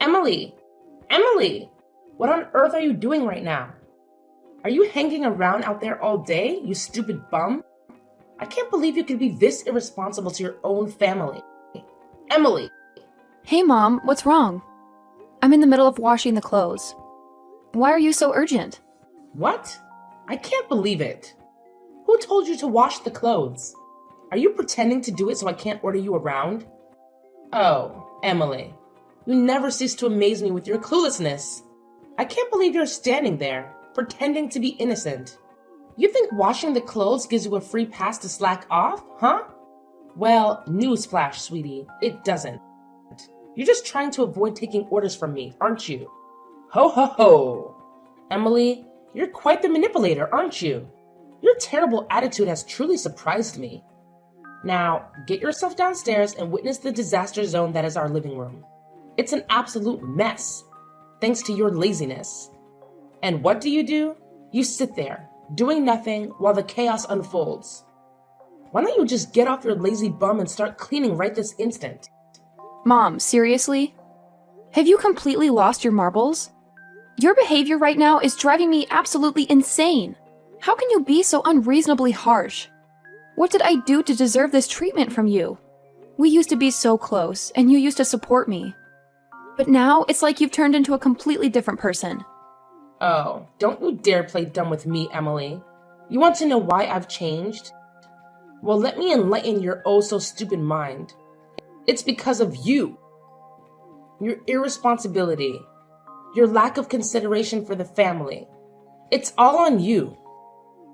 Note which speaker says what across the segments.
Speaker 1: Emily! Emily! What on earth are you doing right now? Are you hanging around out there all day, you stupid bum? I can't believe you could be this irresponsible to your own family. Emily!
Speaker 2: Hey, Mom, what's wrong? I'm in the middle of washing the clothes. Why are you so urgent?
Speaker 1: What? I can't believe it. Who told you to wash the clothes? Are you pretending to do it so I can't order you around? Oh, Emily. You never cease to amaze me with your cluelessness. I can't believe you're standing there, pretending to be innocent. You think washing the clothes gives you a free pass to slack off, huh? Well, newsflash, sweetie, it doesn't. You're just trying to avoid taking orders from me, aren't you? Ho ho ho! Emily, you're quite the manipulator, aren't you? Your terrible attitude has truly surprised me. Now, get yourself downstairs and witness the disaster zone that is our living room. It's an absolute mess, thanks to your laziness. And what do? You sit there, doing nothing while the chaos unfolds. Why don't you just get off your lazy bum and start cleaning right this instant?
Speaker 2: Mom, seriously? Have you completely lost your marbles? Your behavior right now is driving me absolutely insane. How can you be so unreasonably harsh? What did I do to deserve this treatment from you? We used to be so close, and you used to support me. But now, it's like you've turned into a completely different person.
Speaker 1: Oh, don't you dare play dumb with me, Emily. You want to know why I've changed? Well, let me enlighten your oh-so-stupid mind. It's because of you. Your irresponsibility. Your lack of consideration for the family. It's all on you.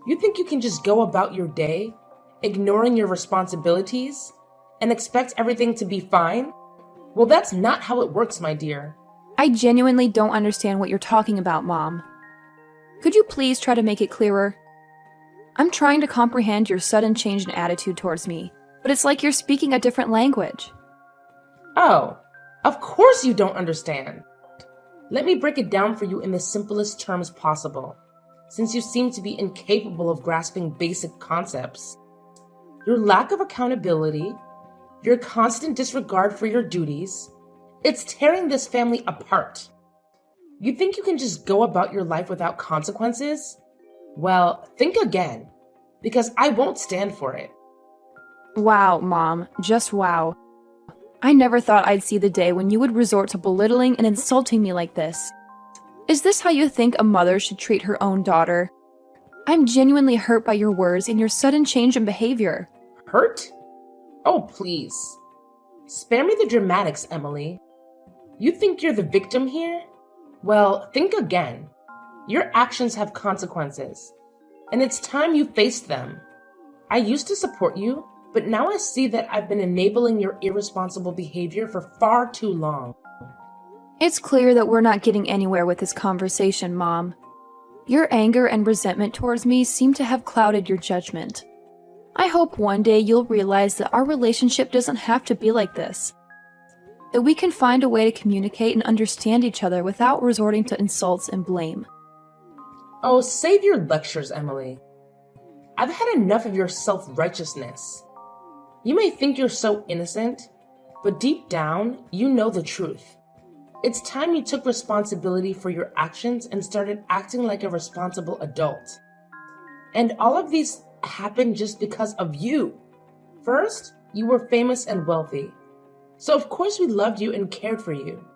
Speaker 1: You think you can just go about your day, ignoring your responsibilities, and expect everything to be fine? Well, that's not how it works, my dear.
Speaker 2: I genuinely don't understand what you're talking about, Mom. Could you please try to make it clearer? I'm trying to comprehend your sudden change in attitude towards me, but it's like you're speaking a different language.
Speaker 1: Oh, of course you don't understand. Let me break it down for you in the simplest terms possible, since you seem to be incapable of grasping basic concepts. Your lack of accountability, your constant disregard for your duties, it's tearing this family apart. You think you can just go about your life without consequences? Well, think again, because I won't stand for it.
Speaker 2: Wow, Mom, just wow. I never thought I'd see the day when you would resort to belittling and insulting me like this. Is this how you think a mother should treat her own daughter? I'm genuinely hurt by your words and your sudden change in behavior.
Speaker 1: Hurt? Oh, please. Spare me the dramatics, Emily. You think you're the victim here? Well, think again. Your actions have consequences, and it's time you faced them. I used to support you, but now I see that I've been enabling your irresponsible behavior for far too long.
Speaker 2: It's clear that we're not getting anywhere with this conversation, Mom. Your anger and resentment towards me seem to have clouded your judgment. I hope one day you'll realize that our relationship doesn't have to be like this. That we can find a way to communicate and understand each other without resorting to insults and blame.
Speaker 1: Oh, save your lectures, Emily. I've had enough of your self-righteousness. You may think you're so innocent, but deep down, you know the truth. It's time you took responsibility for your actions and started acting like a responsible adult. And all of these happened just because of you. First, you were famous and wealthy. So of course we loved you and cared for you.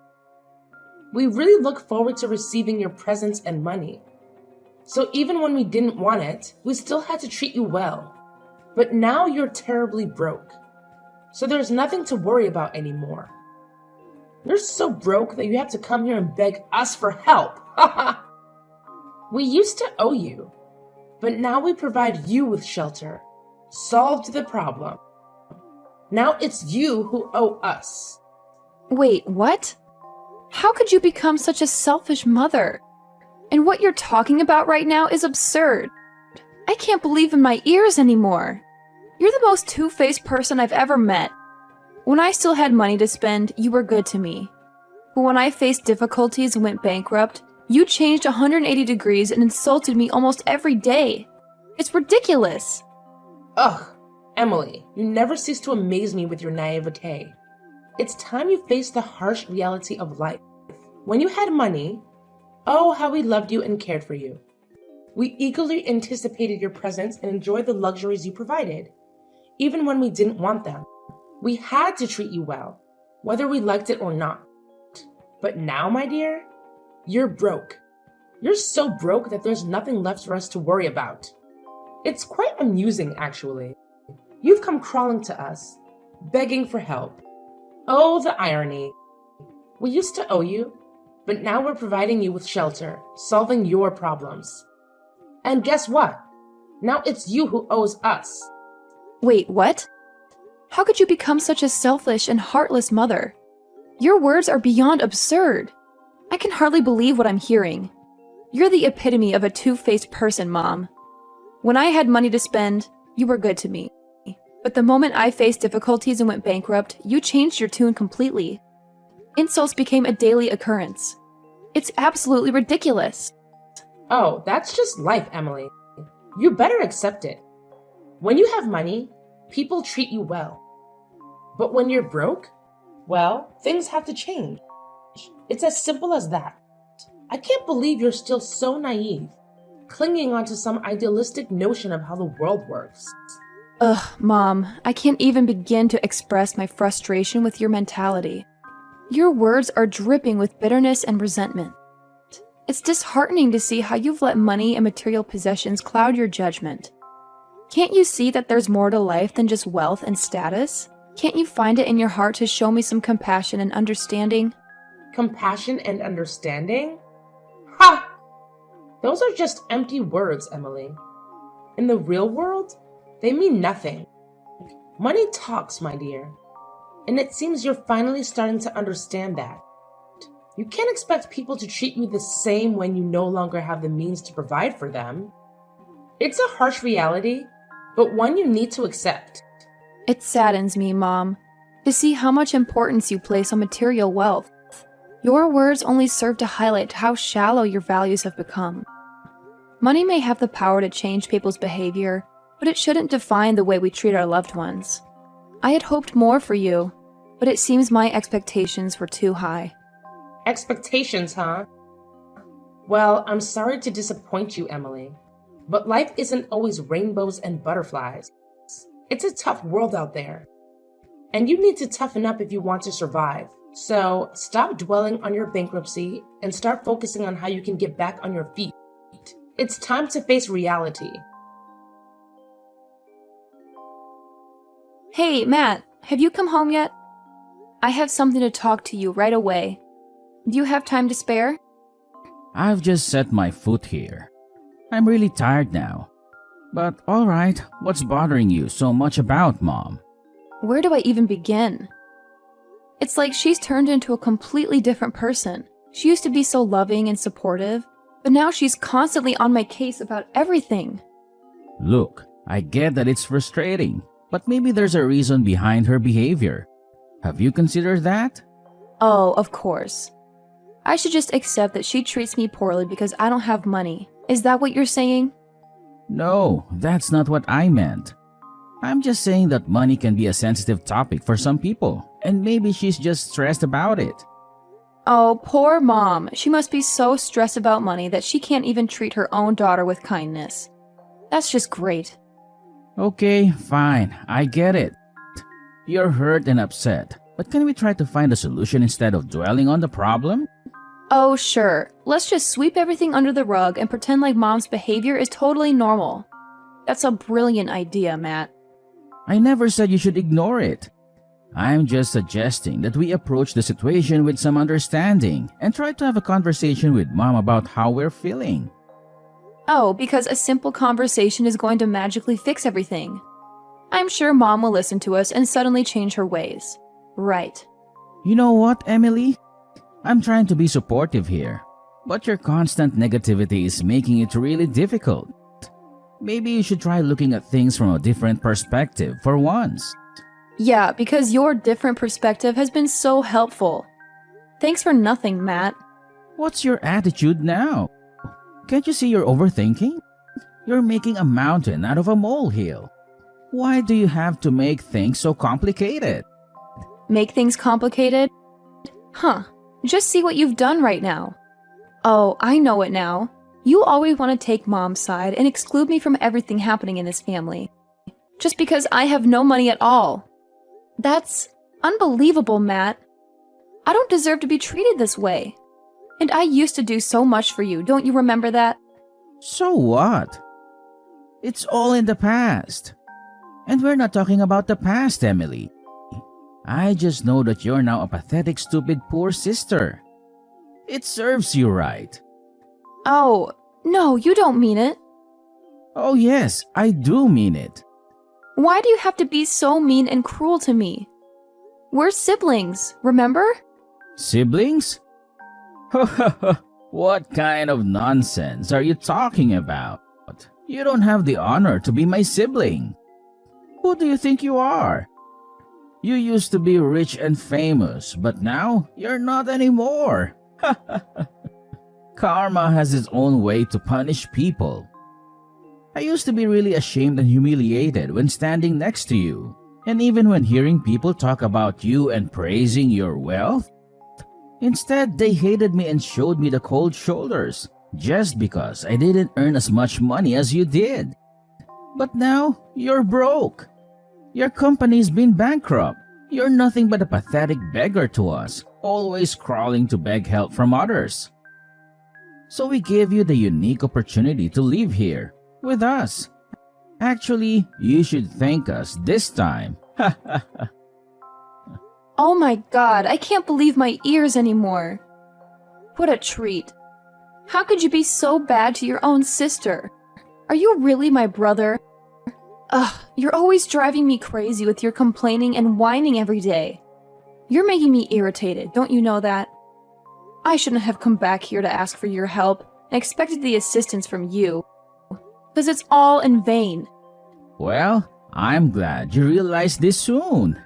Speaker 1: We really look forward to receiving your presents and money. So even when we didn't want it, we still had to treat you well. But now you're terribly broke. So there's nothing to worry about anymore. You're so broke that you have to come here and beg us for help. We used to owe you, but now we provide you with shelter. Solved the problem. Now it's you who owe us.
Speaker 2: Wait, what? How could you become such a selfish mother? And what you're talking about right now is absurd. I can't believe in my ears anymore. You're the most two-faced person I've ever met. When I still had money to spend, you were good to me. But when I faced difficulties and went bankrupt, you changed 180 degrees and insulted me almost every day. It's ridiculous.
Speaker 1: Ugh, Emily, you never cease to amaze me with your naivete. It's time you face the harsh reality of life. When you had money, oh, how we loved you and cared for you. We eagerly anticipated your presence and enjoyed the luxuries you provided, even when we didn't want them. We had to treat you well, whether we liked it or not. But now, my dear, you're broke. You're so broke that there's nothing left for us to worry about. It's quite amusing, actually. You've come crawling to us, begging for help. Oh, the irony. We used to owe you, but now we're providing you with shelter, solving your problems. And guess what? Now it's you who owes us.
Speaker 2: Wait, what? How could you become such a selfish and heartless mother? Your words are beyond absurd. I can hardly believe what I'm hearing. You're the epitome of a two-faced person, Mom. When I had money to spend, you were good to me. But the moment I faced difficulties and went bankrupt, you changed your tune completely. Insults became a daily occurrence. It's absolutely ridiculous.
Speaker 1: Oh, that's just life, Emily. You better accept it. When you have money, people treat you well. But when you're broke, well, things have to change. It's as simple as that. I can't believe you're still so naive, clinging onto some idealistic notion of how the world works.
Speaker 2: Ugh, Mom, I can't even begin to express my frustration with your mentality. Your words are dripping with bitterness and resentment. It's disheartening to see how you've let money and material possessions cloud your judgment. Can't you see that there's more to life than just wealth and status? Can't you find it in your heart to show me some compassion and understanding?
Speaker 1: Compassion and understanding? Ha! Those are just empty words, Emily. In the real world, they mean nothing. Money talks, my dear. And it seems you're finally starting to understand that. You can't expect people to treat you the same when you no longer have the means to provide for them. It's a harsh reality, but one you need to accept.
Speaker 2: It saddens me, Mom, to see how much importance you place on material wealth. Your words only serve to highlight how shallow your values have become. Money may have the power to change people's behavior, but it shouldn't define the way we treat our loved ones. I had hoped more for you, but it seems my expectations were too high.
Speaker 1: Expectations, huh? Well, I'm sorry to disappoint you, Emily, but life isn't always rainbows and butterflies. It's a tough world out there, and you need to toughen up if you want to survive. So stop dwelling on your bankruptcy and start focusing on how you can get back on your feet. It's time to face reality.
Speaker 2: Hey, Matt, have you come home yet? I have something to talk to you right away. Do you have time to spare?
Speaker 3: I've just set my foot here. I'm really tired now. But alright, what's bothering you so much about Mom?
Speaker 2: Where do I even begin? It's like she's turned into a completely different person. She used to be so loving and supportive, but now she's constantly on my case about everything.
Speaker 3: Look, I get that it's frustrating, but maybe there's a reason behind her behavior. Have you considered that?
Speaker 2: Oh, of course. I should just accept that she treats me poorly because I don't have money. Is that what you're saying?
Speaker 3: No, that's not what I meant. I'm just saying that money can be a sensitive topic for some people, and maybe she's just stressed about it.
Speaker 2: Oh, poor Mom. She must be so stressed about money that she can't even treat her own daughter with kindness. That's just great.
Speaker 3: Okay, fine, I get it. You're hurt and upset, but can we try to find a solution instead of dwelling on the problem?
Speaker 2: Oh, sure. Let's just sweep everything under the rug and pretend like Mom's behavior is totally normal. That's a brilliant idea, Matt.
Speaker 3: I never said you should ignore it. I'm just suggesting that we approach the situation with some understanding and try to have a conversation with Mom about how we're feeling.
Speaker 2: Oh, because a simple conversation is going to magically fix everything. I'm sure Mom will listen to us and suddenly change her ways. Right.
Speaker 3: You know what, Emily? I'm trying to be supportive here, but your constant negativity is making it really difficult. Maybe you should try looking at things from a different perspective for once.
Speaker 2: Yeah, because your different perspective has been so helpful. Thanks for nothing, Matt.
Speaker 3: What's your attitude now? Can't you see you're overthinking? You're making a mountain out of a molehill. Why do you have to make things so complicated?
Speaker 2: Make things complicated? Huh. Just see what you've done right now. Oh, I know it now. You always want to take Mom's side and exclude me from everything happening in this family. Just because I have no money at all. That's unbelievable, Matt. I don't deserve to be treated this way. And I used to do so much for you, don't you remember that?
Speaker 3: So what? It's all in the past. And we're not talking about the past, Emily. I just know that you're now a pathetic, stupid, poor sister. It serves you right.
Speaker 2: Oh, no, you don't mean it.
Speaker 3: Oh yes, I do mean it.
Speaker 2: Why do you have to be so mean and cruel to me? We're siblings, remember?
Speaker 3: Siblings? What kind of nonsense are you talking about? You don't have the honor to be my sibling. Who do you think you are? You used to be rich and famous, but now you're not anymore. Karma has its own way to punish people. I used to be really ashamed and humiliated when standing next to you, and even when hearing people talk about you and praising your wealth. Instead, they hated me and showed me the cold shoulders, just because I didn't earn as much money as you did. But now, you're broke. Your company's been bankrupt. You're nothing but a pathetic beggar to us, always crawling to beg help from others. So we gave you the unique opportunity to live here, with us. Actually, you should thank us this time.
Speaker 2: Oh my god, I can't believe my ears anymore. What a treat. How could you be so bad to your own sister? Are you really my brother? Ugh, you're always driving me crazy with your complaining and whining every day. You're making me irritated, don't you know that? I shouldn't have come back here to ask for your help and expected the assistance from you. Because it's all in vain.
Speaker 3: Well, I'm glad you realized this soon.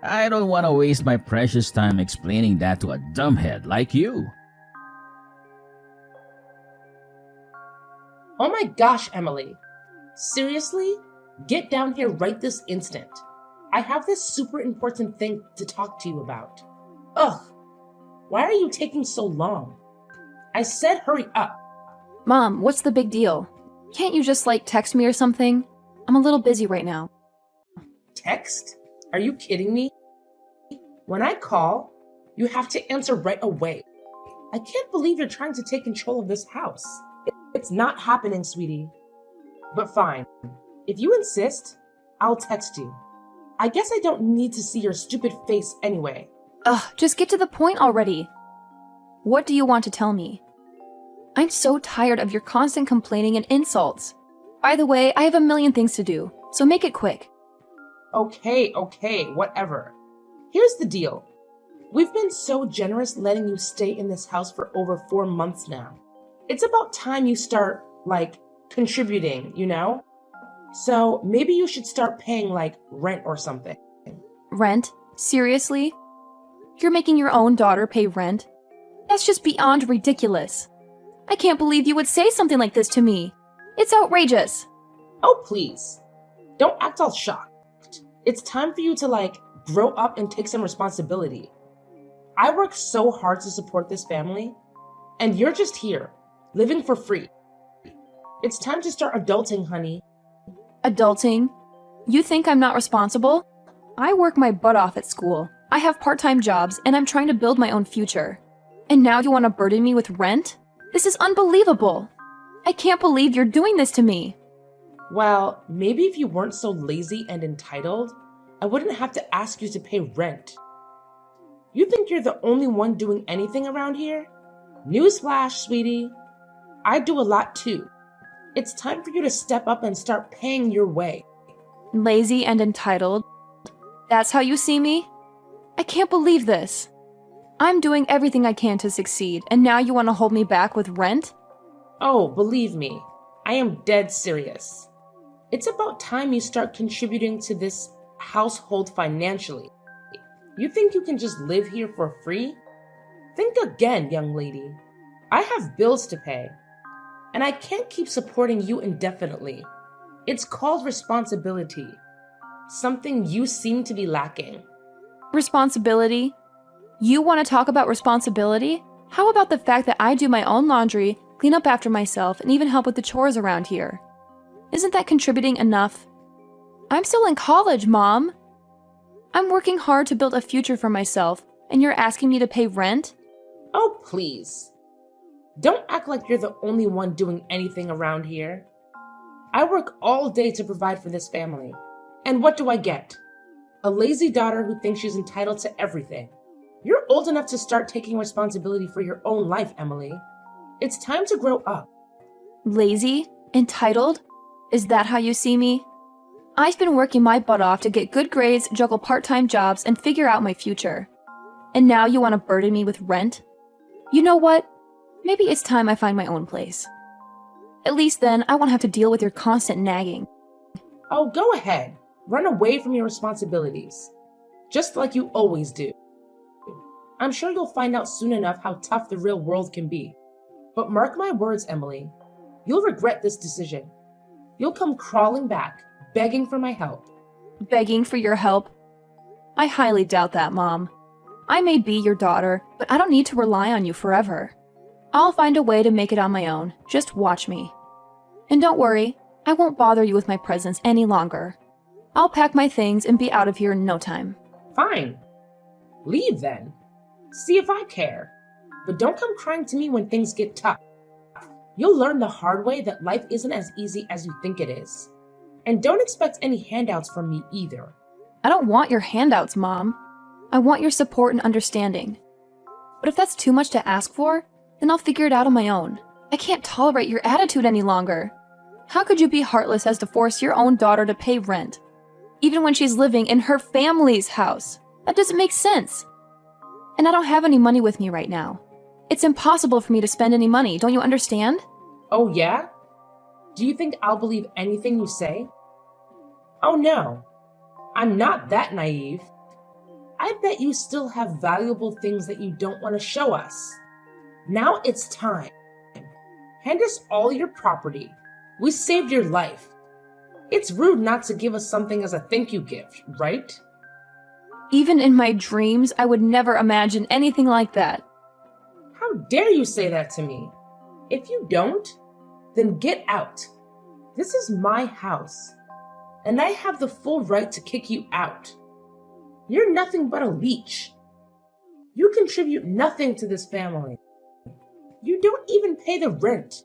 Speaker 3: I don't want to waste my precious time explaining that to a dumbhead like you.
Speaker 1: Oh my gosh, Emily. Seriously? Get down here right this instant. I have this super important thing to talk to you about. Ugh. Why are you taking so long? I said hurry up.
Speaker 2: Mom, what's the big deal? Can't you just, text me or something? I'm a little busy right now.
Speaker 1: Text? Are you kidding me? When I call, you have to answer right away. I can't believe you're trying to take control of this house. It's not happening, sweetie. But fine. If you insist, I'll text you. I guess I don't need to see your stupid face anyway.
Speaker 2: Ugh, just get to the point already. What do you want to tell me? I'm so tired of your constant complaining and insults. By the way, I have a million things to do, so make it quick.
Speaker 1: Okay, whatever. Here's the deal. We've been so generous letting you stay in this house for over 4 months now. It's about time you start, contributing, you know? So maybe you should start paying, rent or something.
Speaker 2: Rent? Seriously? You're making your own daughter pay rent? That's just beyond ridiculous. I can't believe you would say something like this to me. It's outrageous.
Speaker 1: Oh, please. Don't act all shocked. It's time for you to, grow up and take some responsibility. I work so hard to support this family, and you're just here, living for free. It's time to start adulting, honey.
Speaker 2: Adulting? You think I'm not responsible? I work my butt off at school. I have part-time jobs, and I'm trying to build my own future. And now you want to burden me with rent? This is unbelievable. I can't believe you're doing this to me.
Speaker 1: Well, maybe if you weren't so lazy and entitled, I wouldn't have to ask you to pay rent. You think you're the only one doing anything around here? Newsflash, sweetie. I do a lot too. It's time for you to step up and start paying your way.
Speaker 2: Lazy and entitled? That's how you see me? I can't believe this. I'm doing everything I can to succeed, and now you want to hold me back with rent?
Speaker 1: Oh, believe me, I am dead serious. It's about time you start contributing to this household financially. You think you can just live here for free? Think again, young lady. I have bills to pay, and I can't keep supporting you indefinitely. It's called responsibility, something you seem to be lacking.
Speaker 2: Responsibility? You want to talk about responsibility? How about the fact that I do my own laundry, clean up after myself, and even help with the chores around here? Isn't that contributing enough? I'm still in college, Mom. I'm working hard to build a future for myself, and you're asking me to pay rent?
Speaker 1: Oh, please. Don't act like you're the only one doing anything around here. I work all day to provide for this family. And what do I get? A lazy daughter who thinks she's entitled to everything. You're old enough to start taking responsibility for your own life, Emily. It's time to grow up.
Speaker 2: Lazy? Entitled? Is that how you see me? I've been working my butt off to get good grades, juggle part-time jobs, and figure out my future. And now you want to burden me with rent? You know what? Maybe it's time I find my own place. At least then, I won't have to deal with your constant nagging.
Speaker 1: Oh, go ahead. Run away from your responsibilities. Just like you always do. I'm sure you'll find out soon enough how tough the real world can be. But mark my words, Emily. You'll regret this decision. You'll come crawling back, begging for my help.
Speaker 2: Begging for your help? I highly doubt that, Mom. I may be your daughter, but I don't need to rely on you forever. I'll find a way to make it on my own. Just watch me. And don't worry, I won't bother you with my presence any longer. I'll pack my things and be out of here in no time.
Speaker 1: Fine. Leave then. See if I care. But don't come crying to me when things get tough. You'll learn the hard way that life isn't as easy as you think it is. And don't expect any handouts from me either.
Speaker 2: I don't want your handouts, Mom. I want your support and understanding. But if that's too much to ask for, then I'll figure it out on my own. I can't tolerate your attitude any longer. How could you be heartless as to force your own daughter to pay rent? Even when she's living in her family's house. That doesn't make sense. And I don't have any money with me right now. It's impossible for me to spend any money, don't you understand?
Speaker 1: Oh yeah? Do you think I'll believe anything you say? Oh no. I'm not that naive. I bet you still have valuable things that you don't want to show us. Now it's time. Hand us all your property. We saved your life. It's rude not to give us something as a thank you gift, right?
Speaker 2: Even in my dreams, I would never imagine anything like that.
Speaker 1: How dare you say that to me? If you don't, then get out. This is my house, and I have the full right to kick you out. You're nothing but a leech. You contribute nothing to this family. You don't even pay the rent.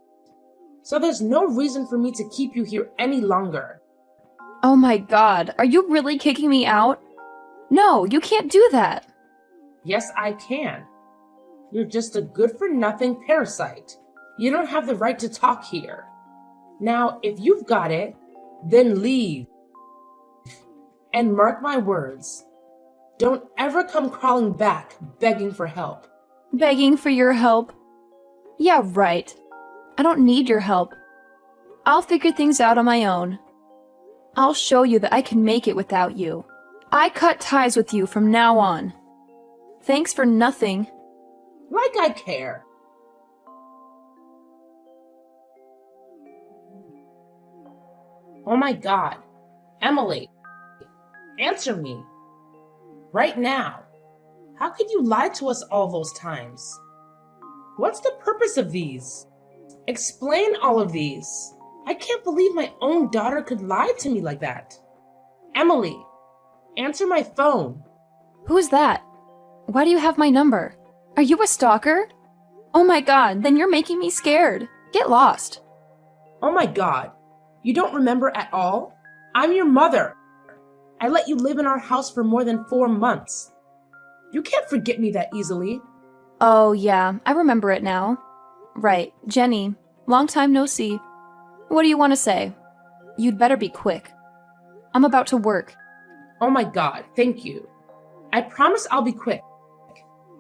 Speaker 1: So there's no reason for me to keep you here any longer.
Speaker 2: Oh my God, are you really kicking me out? No, you can't do that.
Speaker 1: Yes, I can. You're just a good-for-nothing parasite. You don't have the right to talk here. Now, if you've got it, then leave. And mark my words, don't ever come crawling back begging for help.
Speaker 2: Begging for your help? Yeah, right. I don't need your help. I'll figure things out on my own. I'll show you that I can make it without you. I cut ties with you from now on. Thanks for nothing.
Speaker 1: Like I care. Oh my God. Emily, answer me. Right now. How could you lie to us all those times? What's the purpose of these? Explain all of these. I can't believe my own daughter could lie to me like that. Emily, answer my phone.
Speaker 2: Who's that? Why do you have my number? Are you a stalker? Oh my God, then you're making me scared. Get lost.
Speaker 1: Oh my God. You don't remember at all? I'm your mother. I let you live in our house for more than 4 months. You can't forget me that easily.
Speaker 2: Oh yeah, I remember it now. Right, Jenny. Long time no see. What do you want to say? You'd better be quick. I'm about to work.
Speaker 1: Oh my God, thank you. I promise I'll be quick.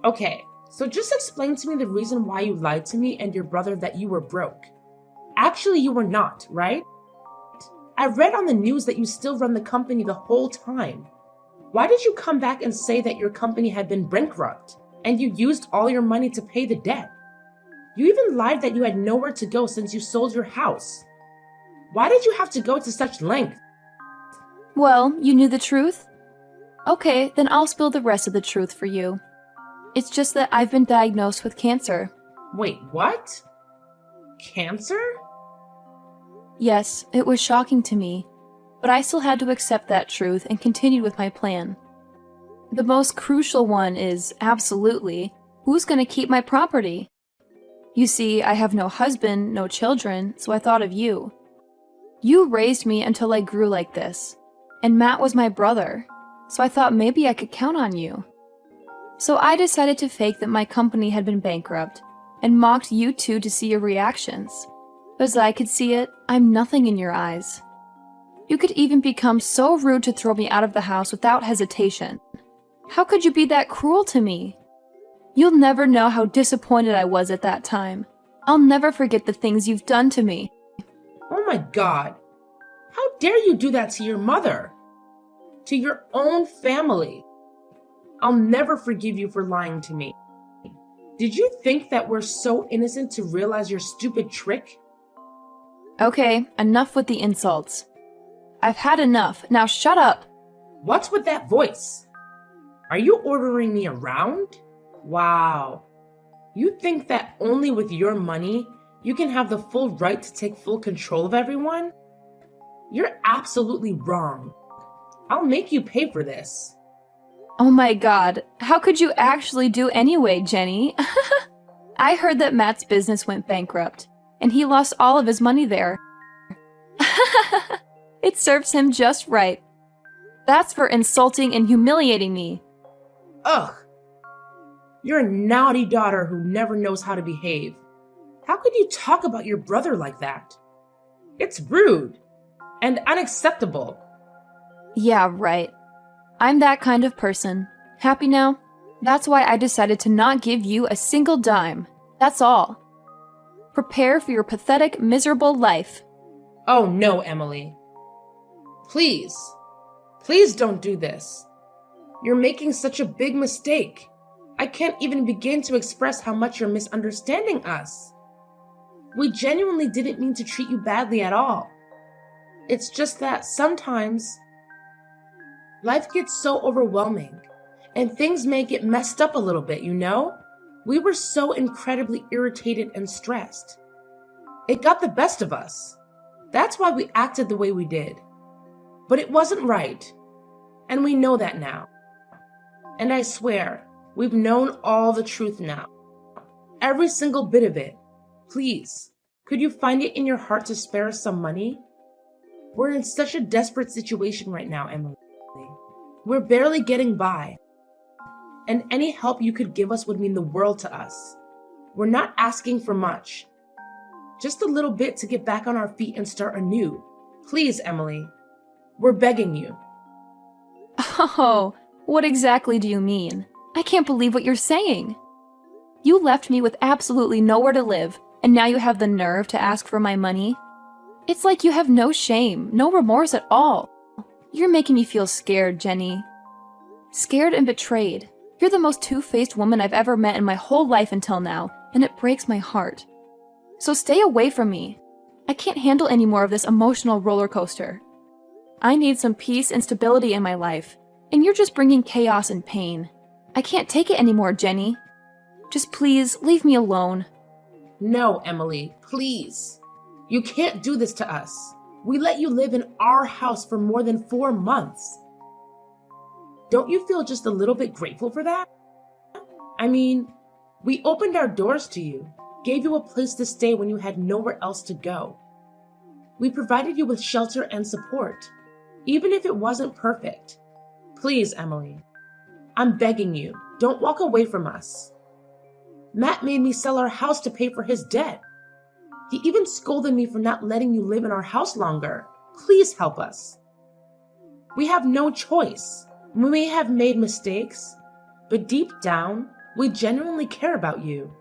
Speaker 1: Okay, so just explain to me the reason why you lied to me and your brother that you were broke. Actually, you were not, right? I read on the news that you still run the company the whole time. Why did you come back and say that your company had been bankrupt and you used all your money to pay the debt? You even lied that you had nowhere to go since you sold your house. Why did you have to go to such length?
Speaker 2: Well, you knew the truth? Okay, then I'll spill the rest of the truth for you. It's just that I've been diagnosed with cancer.
Speaker 1: Wait, what? Cancer?
Speaker 2: Yes, it was shocking to me, but I still had to accept that truth and continued with my plan. The most crucial one is, absolutely, who's going to keep my property? You see, I have no husband, no children, so I thought of you. You raised me until I grew like this, and Matt was my brother, so I thought maybe I could count on you. So I decided to fake that my company had been bankrupt, and mocked you two to see your reactions. As I could see it, I'm nothing in your eyes. You could even become so rude to throw me out of the house without hesitation. How could you be that cruel to me? You'll never know how disappointed I was at that time. I'll never forget the things you've done to me.
Speaker 1: Oh my God. How dare you do that to your mother? To your own family? I'll never forgive you for lying to me. Did you think that we're so innocent to realize your stupid trick?
Speaker 2: Okay, enough with the insults. I've had enough. Now shut up.
Speaker 1: What's with that voice? Are you ordering me around? Wow. You think that only with your money you can have the full right to take full control of everyone? You're absolutely wrong. I'll make you pay for this.
Speaker 2: Oh my God, how could you actually do anyway, Jenny? I heard that Matt's business went bankrupt, and he lost all of his money there. It serves him just right. That's for insulting and humiliating me.
Speaker 1: Ugh. You're a naughty daughter who never knows how to behave. How could you talk about your brother like that? It's rude and unacceptable.
Speaker 2: Yeah, right. I'm that kind of person. Happy now? That's why I decided to not give you a single dime. That's all. Prepare for your pathetic, miserable life.
Speaker 1: Oh no, Emily. Please. Please don't do this. You're making such a big mistake. I can't even begin to express how much you're misunderstanding us. We genuinely didn't mean to treat you badly at all. It's just that sometimes life gets so overwhelming and things may get messed up a little bit, you know? We were so incredibly irritated and stressed. It got the best of us. That's why we acted the way we did. But it wasn't right. And we know that now. And I swear, we've known all the truth now. Every single bit of it. Please, could you find it in your heart to spare us some money? We're in such a desperate situation right now, Emily. We're barely getting by. And any help you could give us would mean the world to us. We're not asking for much. Just a little bit to get back on our feet and start anew. Please, Emily. We're begging you.
Speaker 2: Oh, what exactly do you mean? I can't believe what you're saying. You left me with absolutely nowhere to live, and now you have the nerve to ask for my money? It's like you have no shame, no remorse at all. You're making me feel scared, Jenny. Scared and betrayed. You're the most two-faced woman I've ever met in my whole life until now, and it breaks my heart. So stay away from me. I can't handle any more of this emotional roller coaster. I need some peace and stability in my life, and you're just bringing chaos and pain. I can't take it anymore, Jenny. Just please, leave me alone.
Speaker 1: No, Emily, please. You can't do this to us. We let you live in our house for more than 4 months. Don't you feel just a little bit grateful for that? I mean, we opened our doors to you, gave you a place to stay when you had nowhere else to go. We provided you with shelter and support, even if it wasn't perfect. Please, Emily, I'm begging you, don't walk away from us. Matt made me sell our house to pay for his debt. He even scolded me for not letting you live in our house longer. Please help us. We have no choice. We may have made mistakes, but deep down, we genuinely care about you.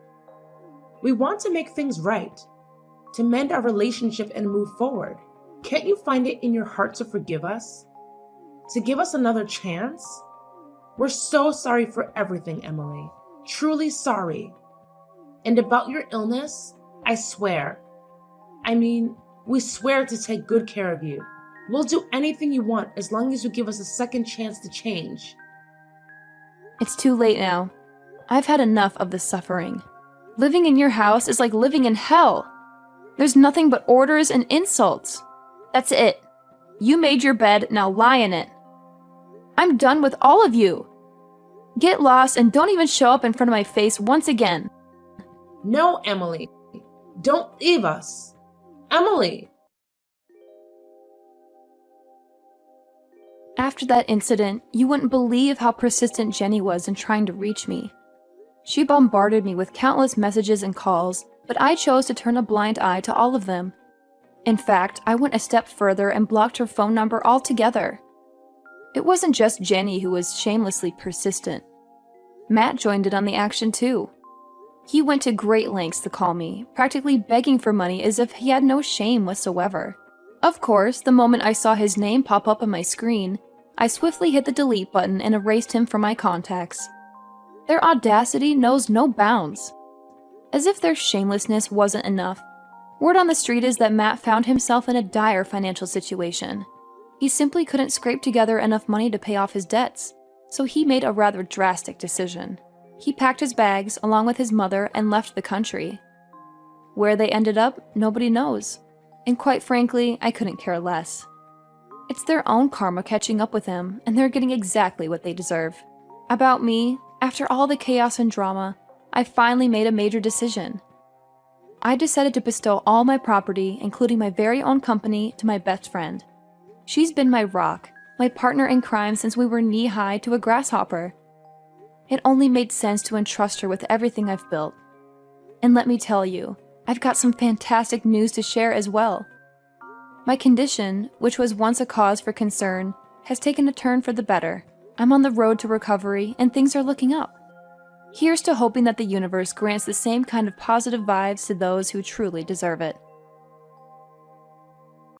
Speaker 1: We want to make things right, to mend our relationship and move forward. Can't you find it in your heart to forgive us? To give us another chance? We're so sorry for everything, Emily. Truly sorry. And about your illness, I swear. We swear to take good care of you. We'll do anything you want as long as you give us a second chance to change.
Speaker 2: It's too late now. I've had enough of the suffering. Living in your house is like living in hell. There's nothing but orders and insults. That's it. You made your bed, now lie in it. I'm done with all of you. Get lost and don't even show up in front of my face once again.
Speaker 1: No, Emily. Don't leave us. Emily!
Speaker 2: After that incident, you wouldn't believe how persistent Jenny was in trying to reach me. She bombarded me with countless messages and calls, but I chose to turn a blind eye to all of them. In fact, I went a step further and blocked her phone number altogether. It wasn't just Jenny who was shamelessly persistent. Matt joined in on the action too. He went to great lengths to call me, practically begging for money as if he had no shame whatsoever. Of course, the moment I saw his name pop up on my screen, I swiftly hit the delete button and erased him from my contacts. Their audacity knows no bounds. As if their shamelessness wasn't enough, word on the street is that Matt found himself in a dire financial situation. He simply couldn't scrape together enough money to pay off his debts, so he made a rather drastic decision. He packed his bags along with his mother and left the country. Where they ended up, nobody knows. And quite frankly, I couldn't care less. It's their own karma catching up with them, and they're getting exactly what they deserve. About me, after all the chaos and drama, I finally made a major decision. I decided to bestow all my property, including my very own company, to my best friend. She's been my rock, my partner in crime since we were knee-high to a grasshopper. It only made sense to entrust her with everything I've built. And let me tell you, I've got some fantastic news to share as well. My condition, which was once a cause for concern, has taken a turn for the better. I'm on the road to recovery and things are looking up. Here's to hoping that the universe grants the same kind of positive vibes to those who truly deserve it.